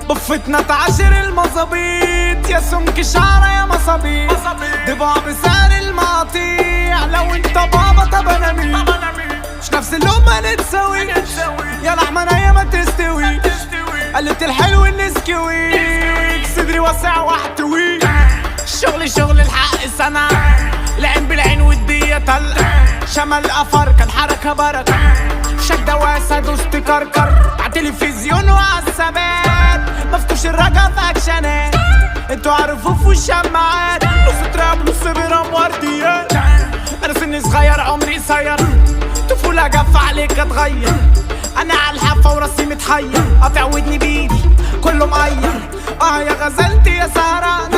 بفتنا تعاشر المظابيط، يا سمك شعرة يا مصابيط، ضباع بسعر المقاطيع. لو انت بابا طب انا مين؟ مش نفس اللقمة نتساويش، يا لحمة نية ما تستوي. قلت الحلو النسكويك، صدري واسع واحتوي. شغلي شغل الحق سنة، العين بالعين والدية طلق. شمال قفر كان حركة بركة، شدة واسع دوست كركر. عالتلفزيون وعالثبات مفتوش الرجا في اكشنات. انتوا عارفوا في الشماعات، نص تراب نص برام ورديات. انا سني صغير عمري قصير، طفولة جف عليك اتغير. انا عالحافة وراسي متحير، قاطع ودني بايدي كله مقير. يا غزلتي يا سهران،